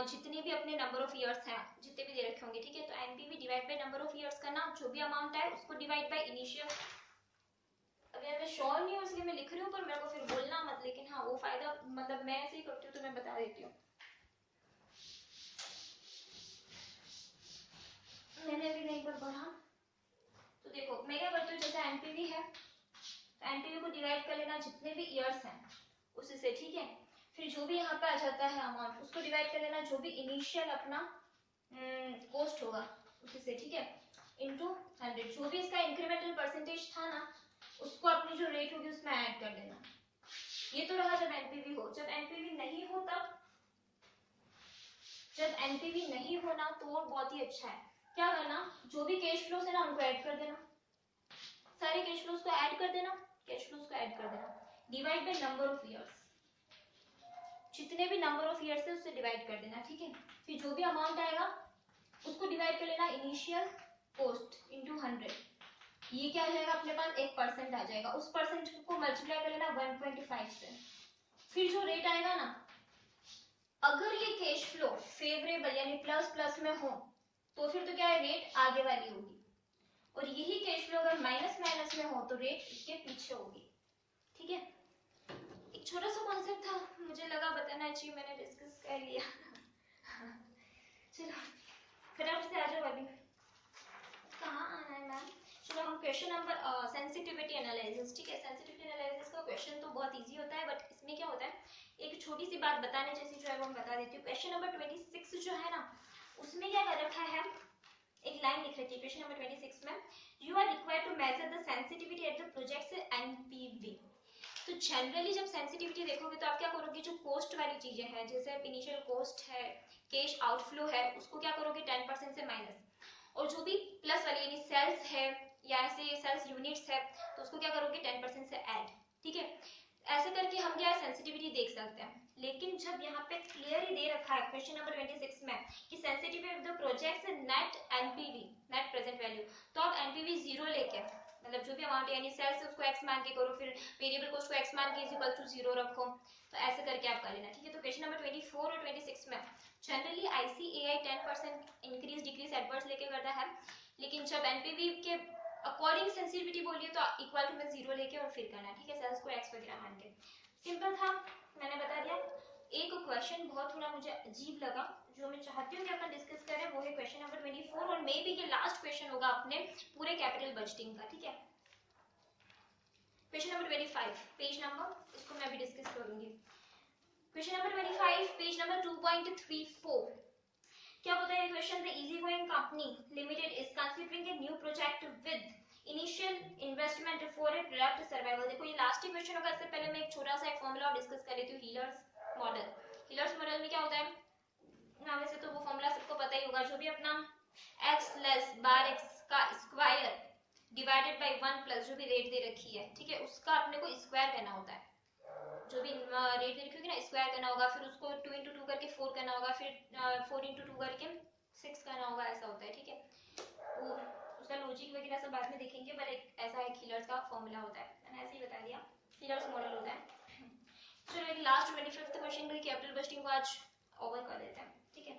जितनी भी अपने नंबर ऑफ इयर्स हैं, जितने भी दे रखे होंगे, ठीक है। तो NPV divide by number of years करना, जो भी अमाउंट आए उसको डिवाइड बाय इनिशियल, अगर मैं श्योर नहीं हूँ इसलिए मैं लिख रही हूँ, पर मेरे को फिर बोलना मत, लेकिन हाँ वो फायदा, मतलब मैं ऐसे ही करती हूँ तो मैं बता देती हूँ। मैंने भी नहीं पर पढ़ा, तो देखो मैं क्या करती हूँ, जैसे एनपीवी है तो एनपीवी को डिवाइड कर लेना जितने भी इयर्स हैं उससे, ठीक है। फिर जो भी यहाँ पे आ जाता है अमाउंट उसको डिवाइड कर लेना जो भी इनिशियल अपना कॉस्ट होगा उससे, ठीक है, इनटू 100, जो भी इसका इंक्रीमेंटल परसेंटेज था ना उसको अपनी जो रेट होगी उसमें ऐड कर देना। ये तो रहा जब एनपीवी हो। जब एनपीवी नहीं हो तब, जब एनपीवी नहीं होना तो बहुत ही अच्छा है, क्या करना, जो भी कैश फ्लोस है ना उनको ऐड कर देना, सारे कैश फ्लोस को ऐड कर देना, कैश फ्लोस को ऐड कर देना, divide by number of years, जितने भी नंबर ऑफ इयर्स है उससे डिवाइड कर देना, ठीक है। फिर जो भी अमाउंट आएगा उसको डिवाइड कर लेना इनिशियल कॉस्ट इनटू 100, ये क्या आ जाएगा अपने पास 1% आ जाएगा, उस परसेंट को मल्टीप्लाई कर लेना 1.5 से। फिर जो रेट आएगा ना, अगर ये कैश फ्लो फेवरेबल यानी प्लस प्लस में हो तो फिर तो क्या है, रेट आगे वाली होगी, और यही कैश फ्लो अगर माइनस माइनस में हो तो रेट इसके पीछे होगी, ठीक है। एक छोटा सा कॉन्सेप्ट था, मुझे लगा बताना चाहिए, मैंने डिस्कस कर लिया। चलो फटाफट से आ जाओ, अभी कहाँ आना है मैम। चलो हम क्वेश्चन नंबर सेंसिटिविटी एनालिसिस, ठीक है। सेंसिटिविटी एनालिसिस का क्वेश्चन तो बहुत इजी होता है, बट इसमें क्या होता है, एक छोटी सी बात बताने जैसी जो है वो मैं बता देती हूँ। क्वेश्चन नंबर 26 जो है ना, उसमें क्या कर रखा है, एक लाइन लिख रखी है क्वेश्चन नंबर 26 में, you are required to measure the sensitivity at the project NPV. तो जनरली जब सेंसिटिविटी देखोगे तो आप क्या करोगे, जो कॉस्ट वाली चीजें हैं, जैसे इनिशियल कॉस्ट है, कैश आउटफ्लो है, उसको क्या करोगे 10% से माइनस, और जो भी प्लस वाली यानी सेल्स है या ऐसे सेल्स यूनिट्स है तो उसको क्या करोगे 10% से ऐड, ठीक है। ऐसे करके हम क्या सेंसिटिविटी देख सकते हैं। लेकिन जब यहाँ पे क्लियर ही दे रखा है क्वेश्चन नंबर 26 में कि sensitivity of the project net NPV, net present value, तो आप एनपीवी 0 लेके, मतलब जो भी अमाउंट यानी सेल्स उसको एक्स मान के करो, फिर वेरिएबल को उसको एक्स मान के इक्वल टू 0 रखो, तो ऐसे करके आप कर लेना, ठीक है। तो क्वेश्चन नंबर 24 और 26 में generally ICAI 10% increase decrease adverse लेके करता है, लेकिन जब एनपीवी के अकॉर्डिंग सेंसिटिविटी बोलिए तो इक्वल टू में 0 लेके और फिर करना, ठीक है, सेल्स को एक्स वगैरह मान के। सिंपल था, मैंने बता दिया। एक क्वेश्चन बहुत थोड़ा मुझे अजीब लगा, जो मैं चाहती हूँ कि अपन डिस्कस करें, वो है क्वेश्चन नंबर 24, और मे बी के लास्ट क्वेश्चन होगा अपने पूरे कैपिटल बजटिंग का, ठीक है। क्वेश्चन नंबर 25 पेज नंबर, इसको मैं अभी डिस्कस करूंगी। क्वेश्चन नंबर 25 पेज नंबर 2.34 क्या होता है question? The easy going company limited is considering a new project with initial investment for a product survival. देखो ये लास्ट ही क्वेश्चन होगा, इससे पहले मैं एक छोटा सा एक फॉर्मूला डिस्कस कर लेती हूँ। हीलर्स मॉडल, हीलर्स मॉडल में क्या होता है ना, वैसे तो वो फॉर्मूला सबको पता ही होगा, जो भी अपना x लेस बार x का स्क्वायर डिवाइडेड बाय 1 प्लस जो भी रेट दे रखी है, ठीक है, उसका अपने को स्क्वायर करना होता है। जो भी रेट दे रखी होगी ना, स्क्वायर करना होगा, फिर उसको 2 into 2 करके 4 करना होगा, फिर 4 into 2 करके 6 करना होगा, ऐसा होता है, ठीक है। वो उसका लॉजिक वगैरह सब बाद में देखेंगे, बट एक ऐसा एक हीलर्स का फॉर्मूला होता है, मैंने ऐसे ही बता दिया, हीलर्स मॉडल होता है। चलो एक लास्ट 25th क्वेश्चन के कैपिटल बस्टिंग को आज ओवर कर देते हैं, ठीक है।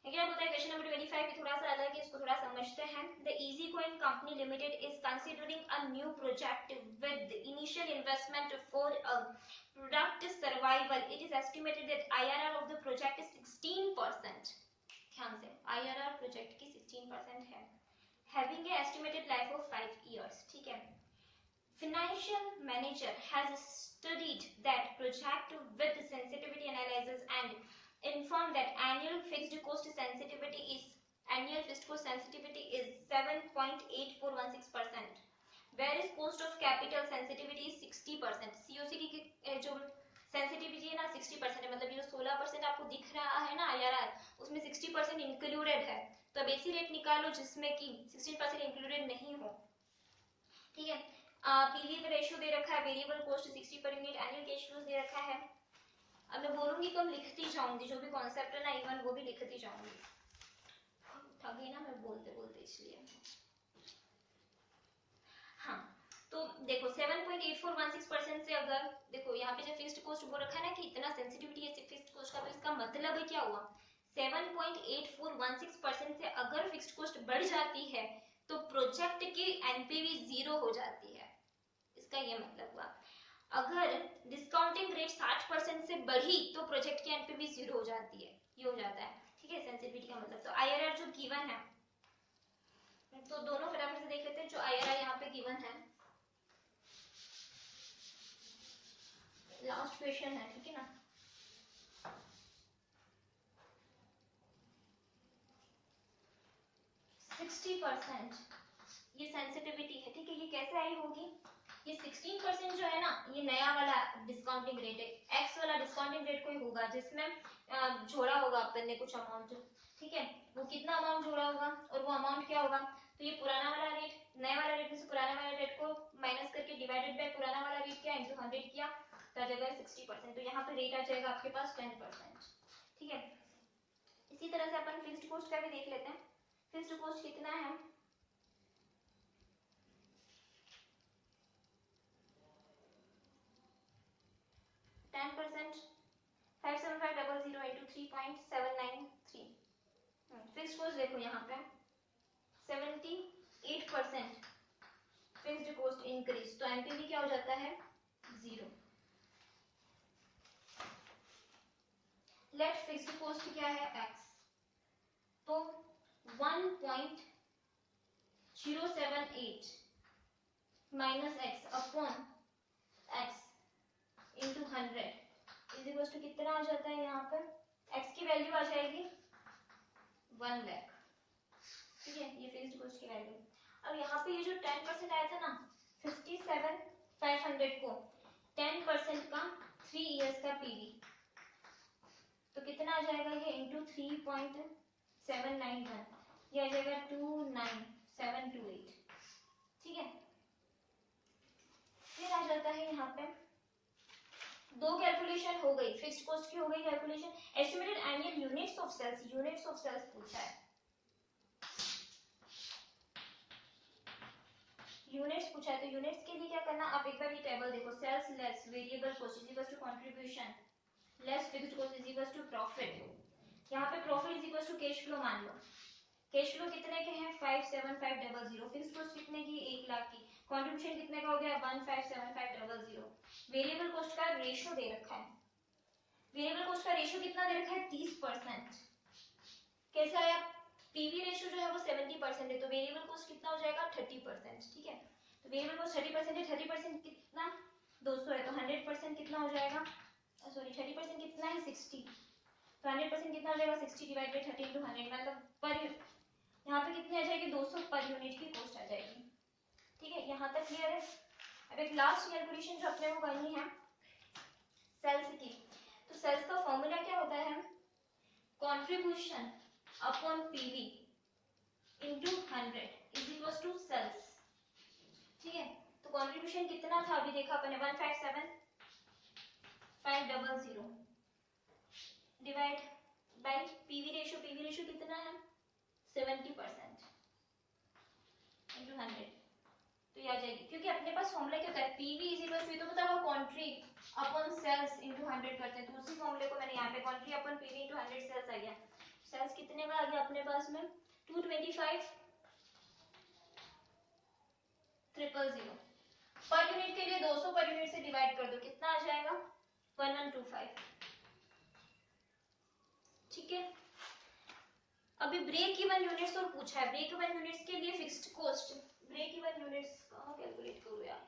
क्या होता है क्वेश्चन नंबर 25 थोड़ा सा अलग है, इसको थोड़ा समझते हैं। The easy coin company limited is considering a new project with initial investment for a product survival. It is estimated that IRR of the project is 16%। ध्यान से, आईआरआर प्रोजेक्ट की 16% है, having a estimated life of 5 years, ठीक है। Financial manager has studied that project with sensitivity analysis and informed that annual fixed cost sensitivity is 7.8416%, whereas cost of capital sensitivity is 60%। COC की जो sensitivity है ना 60% है, मतलब ये जो 16% आपको दिख रहा है ना IRR, उसमें 60% इंक्लूडेड है। तो अब ऐसी रेट निकालो जिसमें कि 16% इंक्लूडेड नहीं हो, ठीक है। पीवी रेशियो दे रखा है, variable cost 60 per unit, annual cash flows दे रखा है। अब मैं बोलूंगी तो लिखती जाऊंगी, जो भी कॉन्सेप्ट है ना इवन वो भी लिखती जाऊंगी, थक गई ना मैं बोलते बोलते, इसलिए। हाँ तो देखो 7.8416% से अगर देखो यहाँ पे जो फिक्स्ड कॉस्ट वो रखा है ना कि इतना सेंसिटिविटी है फिक्स्ड कॉस्ट का, तो इसका मतलब क्या हुआ 7.8416% से अगर फिक्स्ड कॉस्ट बढ़ जाती है तो प्रोजेक्ट की एनपीवी 0 हो जाती है, इसका ये मतलब हुआ। अगर डिस्काउंटिंग रेट 60% से बढ़ी तो प्रोजेक्ट की एनपीवी 0 हो जाती है, ये हो जाता है, ठीक है, सेंसिटिविटी का मतलब। तो आईआरआर जो गिवन है, तो दोनों फटाफट से देख लेते हैं। जो आईआरआर यहाँ पे गिवन है, लास्ट क्वेश्चन है, ठीक है ना। ये सेंसिटिविटी है, ठीक है। ये कैसे आई होगी, ये 16% जो है ना, ये नया वाला डिस्काउंटिंग रेट है, एक्स वाला डिस्काउंटिंग रेट कोई होगा जिसमें जोड़ा होगा अपन ने कुछ अमाउंट, ठीक है। वो कितना अमाउंट जोड़ा होगा और वो अमाउंट क्या होगा, तो ये पुराना वाला रेट, नया वाला रेट में से पुराना वाला रेट को माइनस करके डिवाइडेड बाय पुराना वाला रेट किया इंटू 100 किया, तो आ जाएगा 60%। तो यहाँ पे रेट आ जाएगा आपके पास 10%, ठीक है। इसी तरह से अपन फिक्स्ड कॉस्ट का भी देख लेते हैं। फिक्स्ड कॉस्ट कितना है, 10%, 57500 into 3.793। फिक्स्ड कॉस्ट देखो यहाँ पे 78% फिक्स्ड कॉस्ट इंक्रीज, तो एनपीवी क्या हो जाता है 0। लेट फिक्स्ड कॉस्ट क्या है x, तो 1.078 minus x upon x into 100 is equal to कितना आ जाता है, यहाँ पर x की वैल्यू आ जाएगी 1 लाख, ठीक है, ये फिक्स्ड कॉस्ट की वैल्यू। अब यहाँ पे ये जो 10% आया था ना 57,500 को 10% का 3 इयर्स का पीवी, तो कितना आ जाएगा ये इंटू 3.791, ये आ जाएगा 29728, ठीक है। फिर आ जाता है यहाँ पे दो कैलकुलेशन हो गई, फिक्स्ड कॉस्ट की हो गई calculation, estimated annual units of sales, units of sales पूछा है, यूनिट्स पूछा है। तो यूनिट्स के लिए क्या करना, आप एक बार ये टेबल देखो, sales less variable cost is equal to contribution less fixed cost is equal to profit. यहाँ पे profit is equal to cash flow मान लो, कैश फ्लो कितने के हैं 57500, फिक्स्ड कॉस्ट कितने की 1 लाख की, कंट्रीब्यूशन कितने का हो गया 1575000, वेरिएबल कॉस्ट का रेशियो दे रखा है, वेरिएबल कॉस्ट का रेशियो कितना दे रखा है 30%। कैसे आया, पीवी रेशियो जो है वो 70% है, तो वेरिएबल कॉस्ट कितना हो जाएगा 30%, ठीक है। तो वेरिएबल कॉस्ट 30% है, 30% कितना 200 है, तो 100% कितना हो जाएगा सॉरी 30% कितना है 60, तो 100% कितना आ जाएगा 60 डिवाइड बाई 30 इंटू 100, मतलब पर यहाँ पे कितनी आ जाएगी 200 पर यूनिट की कॉस्ट आ जाएगी। ठीक है, यहाँ तक क्लियर है। अब एक लास्ट कैलकुलेशन जो अपने को करनी है सेल्स की, तो सेल्स का फॉर्मूला क्या होता है, contribution upon PV into 100 is equal to sales. ठीक है, तो कंट्रीब्यूशन कितना था अभी देखा अपने 157500 डिवाइड बाय पीवी रेशियो कितना है 70% इनटू 100, तो ये आ जाएगी, क्योंकि अपने पास फॉर्मूला क्या होता है पीवी इज इक्वल टू, तो पता होगा कंट्री अपॉन सेल्स इनटू 100 करते हैं, तो उसी फॉर्मूले को मैंने यहाँ पे country upon PV into 100 sales आ गया। सेल्स कितने का आ गया अपने पास में 225000 पर यूनिट के लिए 200 पर यूनिट से डिवाइड कर दो, कितना आ जाएगा 1125। ठीक है, अभी ब्रेक इवन यूनिट्स और पूछा है, ब्रेक इवन यूनिट्स के लिए fixed cost, break even units कहाँ कैलकुलेट करूँ यार,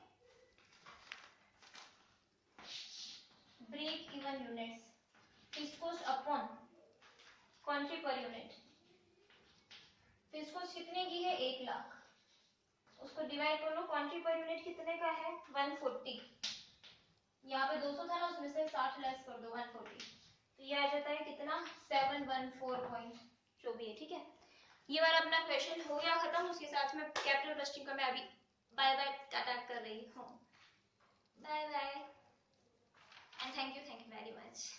break even units fixed cost upon quantity per unit, fixed cost कितने की है 1 लाख, उसको डिवाइड कर लो, क्वांटिटी पर यूनिट कितने का है 140, यहाँ पे 200 था ना उसमें से 60 लेस कर दो 140, तो ये आ जाता है कितना 714 जो भी है। ठीक है, ये वाला अपना क्वेश्चन हो गया खत्म, उसके साथ में कैपिटल बस्टिंग का मैं अभी बाय बाय टाटा कर रही हूँ, bye bye and thank you very much.